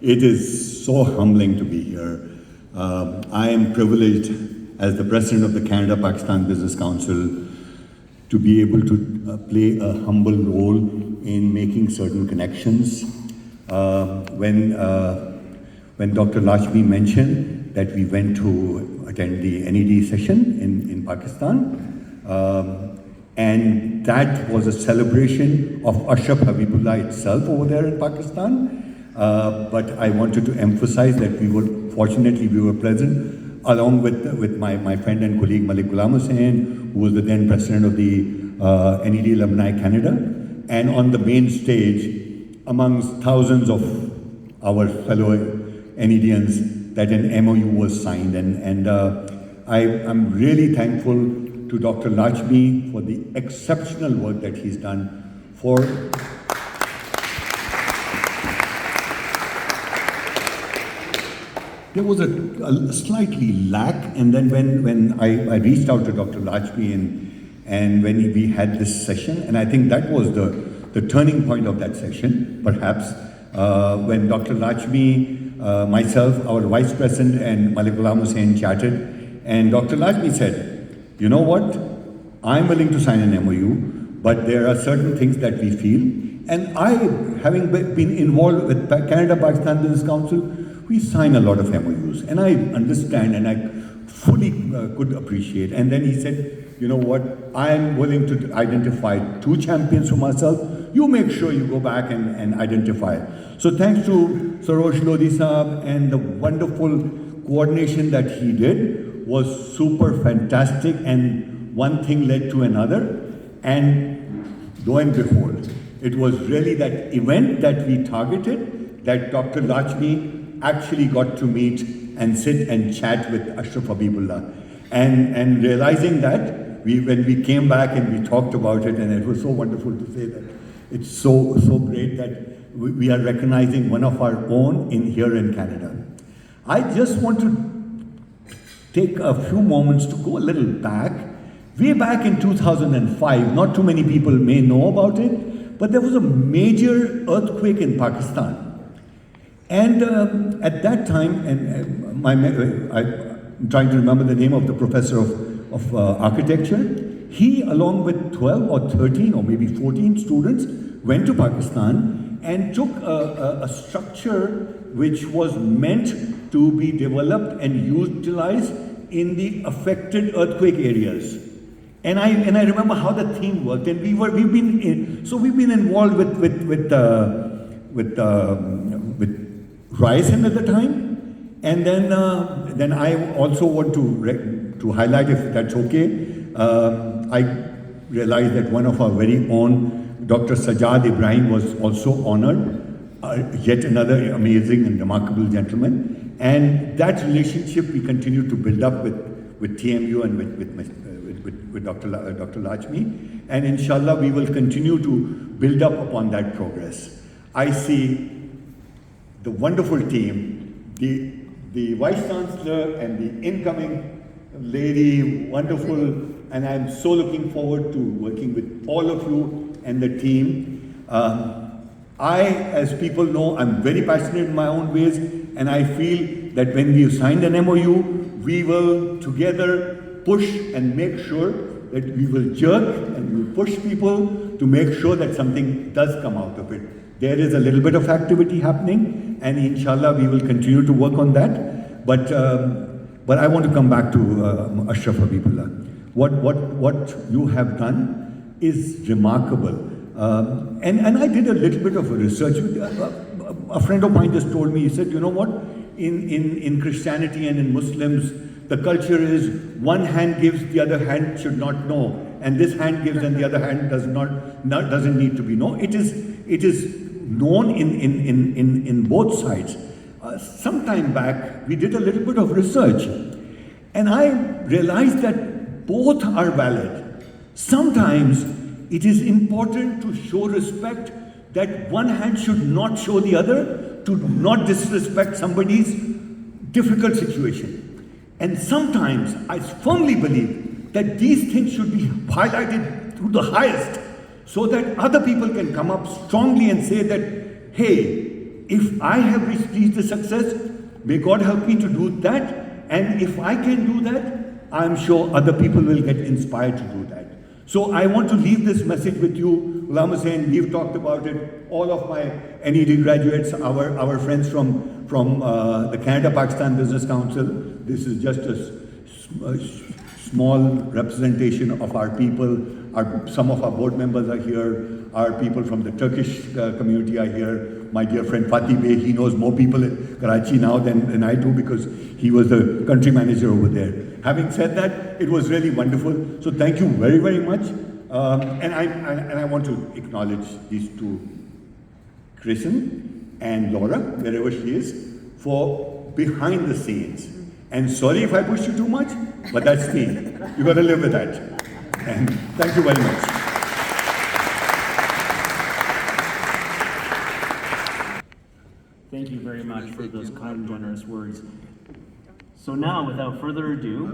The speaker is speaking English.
It is so humbling to be here. I am privileged as the president of the Canada-Pakistan Business Council to be able to play a humble role in making certain connections. When Dr. Lachmi mentioned that we went to attend the NED session in Pakistan, and that was a celebration of Ashraf Habibullah itself over there in Pakistan. But I wanted to emphasize that we were present along with my friend and colleague Malik Ghulam Hussain, who was the then president of the NED Alumni Canada, and on the main stage, amongst thousands of our fellow NEDians, that an MOU was signed. And I'm really thankful to Dr. Lachmi for the exceptional work that he's done for there was a slightly lack, and then when I reached out to Dr. Lachmi and when we had this session, and I think that was the turning point of that session, perhaps, when Dr. Lachmi, myself, our vice president, and Malik Ghulam Hussain chatted, and Dr. Lachmi said, you know what, I'm willing to sign an MOU, but there are certain things that we feel, and I, having been involved with Canada-Pakistan Business Council, we sign a lot of MOUs, and I understand and I fully could appreciate. And then he said, you know what, I'm willing to identify 2 champions for myself. You make sure you go back and identify. So thanks to Sarosh Lodhi Saab, and the wonderful coordination that he did was super fantastic, and one thing led to another, and lo and behold, it was really that event that we targeted, that Dr. Lachmi actually got to meet and sit and chat with Ashraf Habibullah. And realizing that, when we came back and we talked about it, and it was so wonderful to say that it's so great that we are recognizing one of our own here in Canada. I just want to take a few moments to go a little back. Way back in 2005, not too many people may know about it, but there was a major earthquake in Pakistan. And at that time, and I'm trying to remember the name of the professor of architecture, he, along with 12 or 13 or maybe 14 students, went to Pakistan and took a structure which was meant to be developed and utilized in the affected earthquake areas. And I remember how the theme worked, and we've been involved with Ryerson at the time, and then I also want to highlight, if that's okay. I realized that one of our very own, Dr. Sajjad Ibrahim, was also honored, yet another amazing and remarkable gentleman, and that relationship we continue to build up with TMU and with Dr. Lachmi, and inshallah we will continue to build up upon that progress. I see the wonderful team, the Vice Chancellor and the incoming lady, wonderful, and I'm so looking forward to working with all of you and the team. I, as people know, I'm very passionate in my own ways, and I feel that when we've signed an MOU, we will together push and make sure that we will jerk and we will push people to make sure that something does come out of it. There is a little bit of activity happening, and inshallah we will continue to work on that. But I want to come back to Ashraf Habibullah. What you have done is remarkable. And I did a little bit of research. A friend of mine just told me, he said, you know what, in Christianity and in Muslims, the culture is one hand gives, the other hand should not know, and this hand gives and the other hand doesn't need to be known. It is known in both sides. Some time back, we did a little bit of research, and I realized that both are valid. Sometimes it is important to show respect, that one hand should not show the other, to not disrespect somebody's difficult situation. And sometimes I firmly believe that these things should be highlighted to the highest, so that other people can come up strongly and say that, hey, if I have reached a success, may God help me to do that. And if I can do that, I'm sure other people will get inspired to do that. So I want to leave this message with you. Ghulam Hussain, we've talked about it. All of my NED graduates, our friends from the Canada-Pakistan Business Council, this is just a small representation of our people. Some of our board members are here. Our people from the Turkish community are here. My dear friend Fatih Bey, he knows more people in Karachi now than I do because he was the country manager over there. Having said that, it was really wonderful. So thank you very, very much. And I want to acknowledge these two, Kristen and Laura, wherever she is, for behind the scenes. And sorry if I pushed you too much, but that's me. You got to live with that. And thank you very much. Thank you very much for those kind, generous words. So now, without further ado,